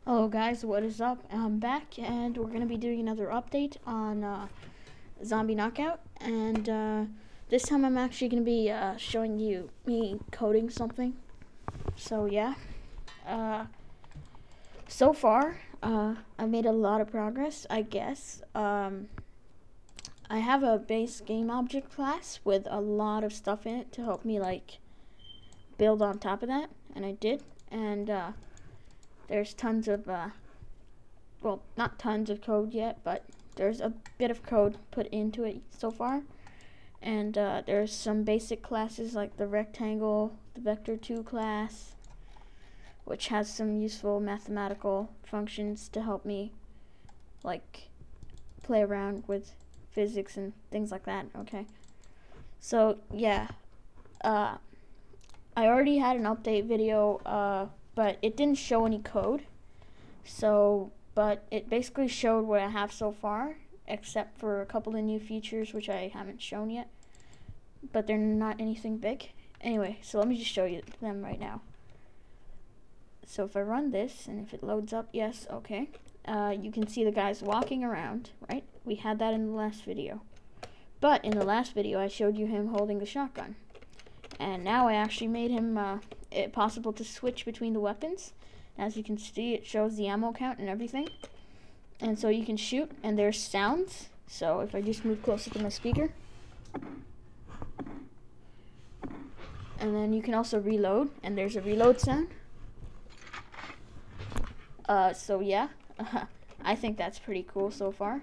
Hello guys, what is up? I'm back and we're going to be doing another update on Zombie Knockout, and this time I'm actually going to be showing you me coding something. So yeah, so far I made a lot of progress, I guess. I have a base game object class with a lot of stuff in it to help me like build on top of that, and I did, and there's tons of, well, not tons of code yet, but there's a bit of code put into it so far. And there's some basic classes like the rectangle, the vector2 class, which has some useful mathematical functions to help me, like, play around with physics and things like that, okay? So, yeah, I already had an update video, but it didn't show any code. So, but it basically showed what I have so far, except for a couple of new features which I haven't shown yet. But they're not anything big. Anyway, so let me just show you them right now. So if I run this, and if it loads up, yes, okay. You can see the guys walking around, right? We had that in the last video. But in the last video, I showed you him holding the shotgun. And now I actually made him it possible to switch between the weapons. As you can see, it shows the ammo count and everything. And so you can shoot, and there's sounds. So if I just move closer to my speaker. And then you can also reload, and there's a reload sound. So yeah, I think that's pretty cool so far.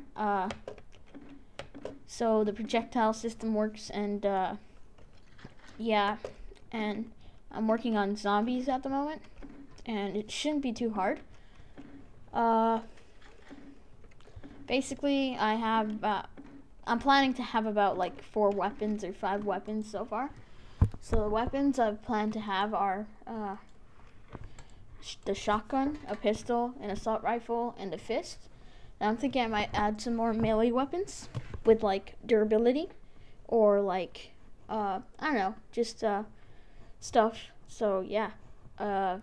So the projectile system works, and yeah, and I'm working on zombies at the moment, and it shouldn't be too hard. Basically, I have, I'm planning to have about like 4 weapons or 5 weapons so far. So the weapons I've planned to have are the shotgun, a pistol, an assault rifle, and a fist. And I'm thinking I might add some more melee weapons with like durability, or like I don't know, just stuff. So yeah, so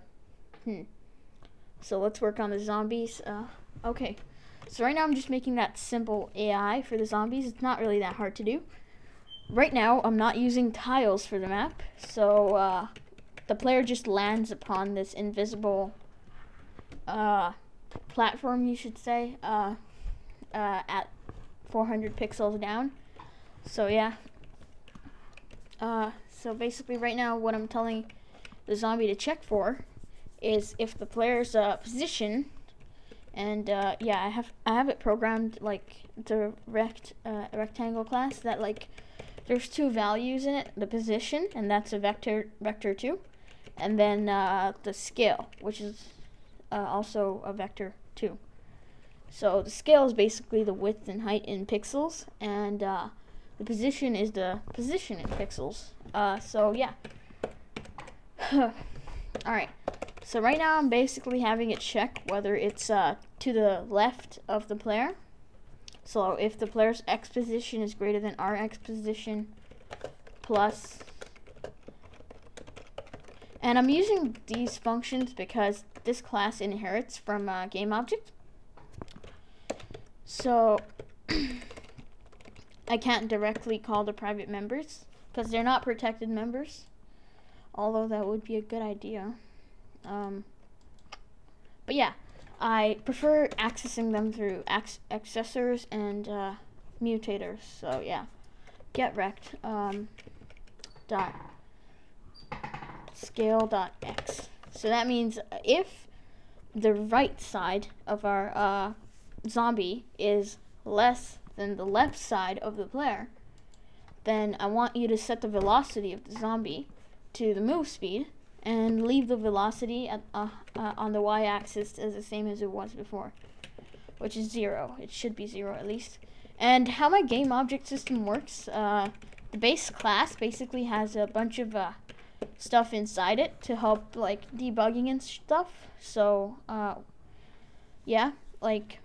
let's work on the zombies. Okay, so right now I'm just making that simple AI for the zombies. It's not really that hard to do. Right now I'm not using tiles for the map, so the player just lands upon this invisible platform, you should say, at 400 pixels down. So yeah. So basically right now what I'm telling the zombie to check for is if the player's position, and yeah, I have it programmed like the rectangle class that like there's 2 values in it, the position, and that's a vector2, and then the scale, which is also a vector2. So the scale is basically the width and height in pixels, and the position is the position in pixels. So yeah. Alright, so right now I'm basically having it check whether it's to the left of the player. So if the player's X position is greater than our X position plus, and I'm using these functions because this class inherits from game object. So I can't directly call the private members because they're not protected members, although that would be a good idea. But yeah, I prefer accessing them through accessors and mutators. So yeah, get rect dot scale dot x. So that means if the right side of our zombie is less than the left side of the player, then I want you to set the velocity of the zombie to the move speed and leave the velocity at, on the y-axis as the same as it was before, which is 0. It should be 0 at least. And how my game object system works, the base class basically has a bunch of stuff inside it to help like debugging and stuff. So yeah, like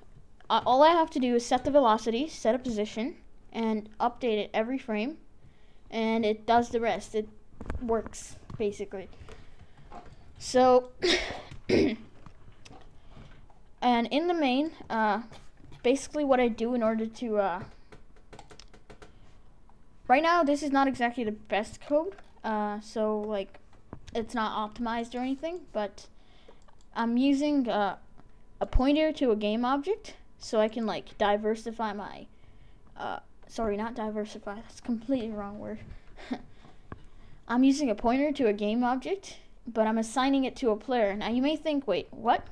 all I have to do is set the velocity, set a position, and update it every frame, and it does the rest. It works basically. So And in the main, basically what I do in order to, right now this is not exactly the best code, so like it's not optimized or anything, but I'm using a pointer to a game object so I can like diversify my, sorry, not diversify, that's a completely wrong word. I'm using a pointer to a game object, but I'm assigning it to a player. Now you may think, wait, what?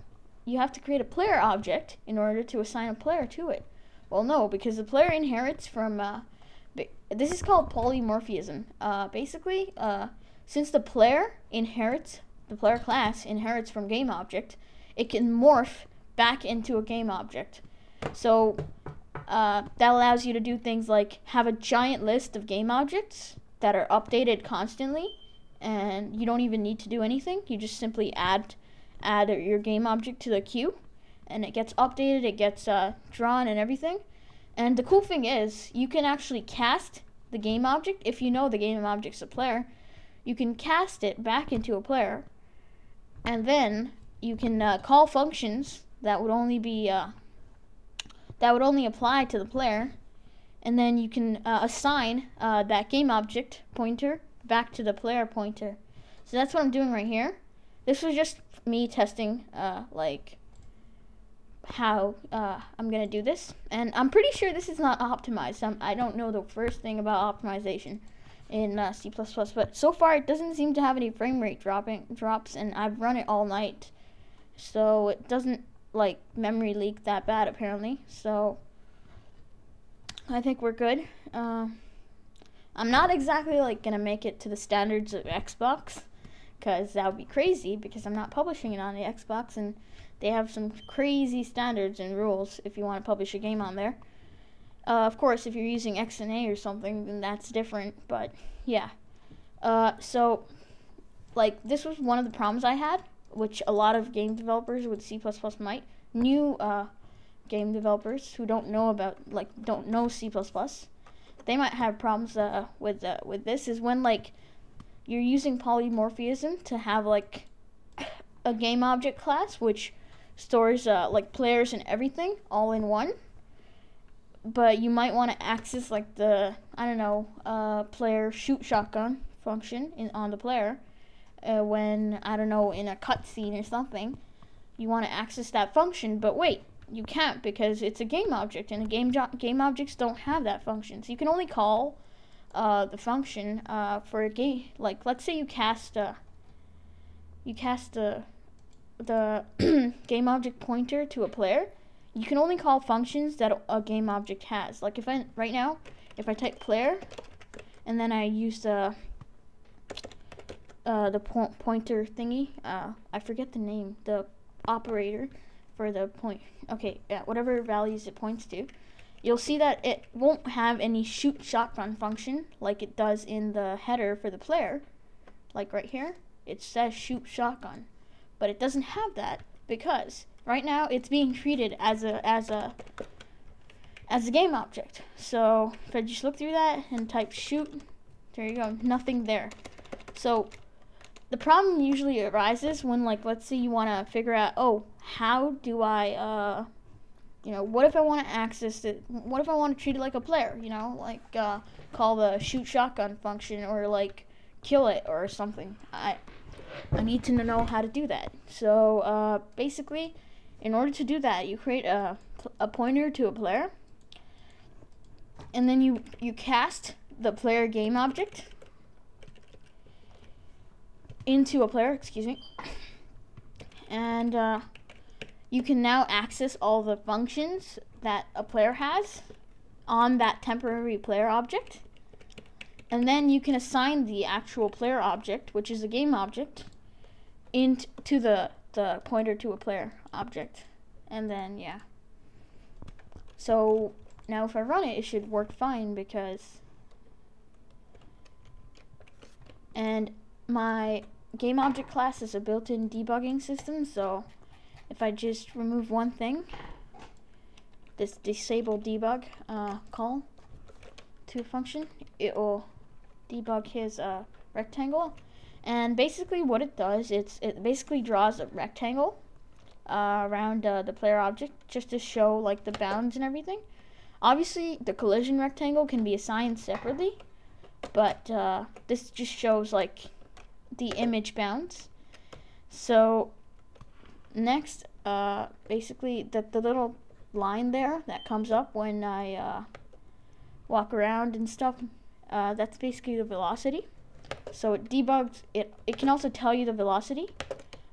You have to create a player object in order to assign a player to it. Well, no, because the player inherits from, this is called polymorphism. Basically, since the player class inherits from game object, it can morph back into a game object. So that allows you to do things like have a giant list of game objects that are updated constantly, and you don't even need to do anything. You just simply add your game object to the queue, and it gets updated, it gets drawn and everything. And the cool thing is, you can actually cast the game object. If you know the game object's a player, you can cast it back into a player, and then you can call functions that would only be that would only apply to the player, and then you can assign that game object pointer back to the player pointer. So that's what I'm doing right here. This was just me testing like how I'm gonna do this, and I'm pretty sure this is not optimized. I don't know the first thing about optimization in C++, but so far it doesn't seem to have any frame rate drops, and I've run it all night, so it doesn't like memory leak that bad apparently. So I think we're good. I'm not exactly like gonna make it to the standards of Xbox, because that would be crazy, because I'm not publishing it on the Xbox, and they have some crazy standards and rules if you want to publish a game on there. Of course, if you're using XNA or something, then that's different, but yeah. So, like, this was one of the problems I had, which a lot of game developers with C++ might. New game developers who don't know C++, they might have problems with this, is when, like, you're using polymorphism to have, like, a game object class, which stores, like, players and everything all in one. But you might want to access, like, the, I don't know, player shoot shotgun function on the player when, I don't know, in a cutscene or something. You want to access that function, but wait, you can't, because it's a game object, and game objects don't have that function. So you can only call the function for a game. Like, let's say you cast the game object pointer to a player. You can only call functions that a game object has. Like, if I type player, and then I use the pointer thingy, I forget the name, the operator for the point. Okay, yeah, whatever values it points to, you'll see that it won't have any shoot shotgun function like it does in the header for the player. Like right here, it says shoot shotgun, but it doesn't have that because right now it's being treated as a game object. So if I just look through that and type shoot, there you go, nothing there. So the problem usually arises when, like, let's say you want to figure out, oh, how do I, what if I want to access it? What if I want to treat it like a player? Like call the shoot shotgun function, or like kill it or something. I need to know how to do that. So basically, in order to do that, you create a pointer to a player, and then you cast the player game object into a player, and you can now access all the functions that a player has on that temporary player object, and then you can assign the actual player object, which is a game object, into the pointer to a player object, and then yeah. So now if I run it, it should work fine, and my game object class is a built-in debugging system, so if I just remove one thing, this disable debug call to a function, it will debug his rectangle. And basically what it does, it basically draws a rectangle around the player object, just to show like the bounds and everything. Obviously, the collision rectangle can be assigned separately, but this just shows like the image bounds. So next, basically the little line there that comes up when I walk around and stuff, that's basically the velocity. So it debugs it. It can also tell you the velocity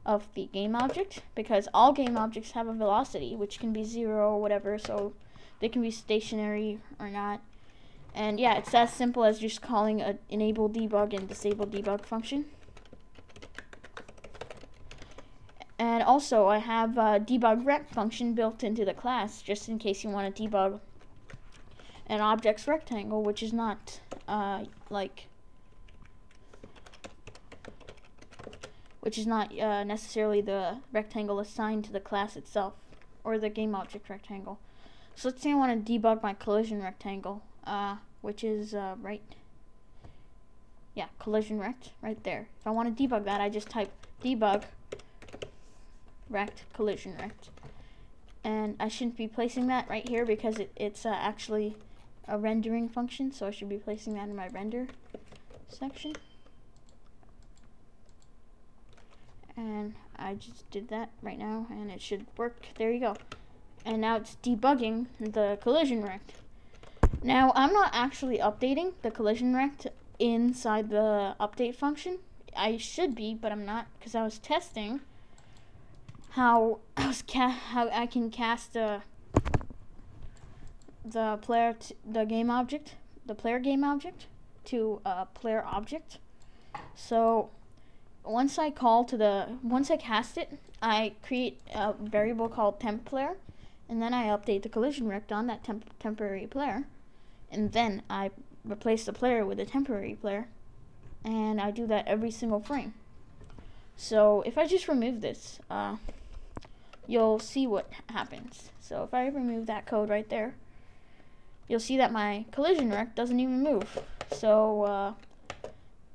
of the game object, because all game objects have a velocity, which can be 0 or whatever, so they can be stationary or not. And yeah, it's as simple as just calling a enable debug and disable debug function. And also, I have a debug rect function built into the class, just in case you want to debug an object's rectangle, which is not necessarily the rectangle assigned to the class itself, or the game object rectangle. So let's say I want to debug my collision rectangle, which is collision rect right there. If I want to debug that, I just type debug rect collision rect, and I shouldn't be placing that right here because it's actually a rendering function, so I should be placing that in my render section. And I just did that right now, and it should work. There you go. And now it's debugging the collision rect. Now, I'm not actually updating the collision rect inside the update function. I should be, but I'm not, because I was testing how I can cast the player game object to a player object. So once I cast it, I create a variable called temp player, and then I update the collision rect on that temporary player, and then I replace the player with a temporary player, and I do that every single frame. So if I just remove this, you'll see what happens. So if I remove that code right there, you'll see that my collision rect doesn't even move. So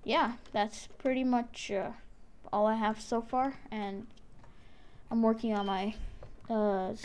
yeah, that's pretty much all I have so far, and I'm working on my zombie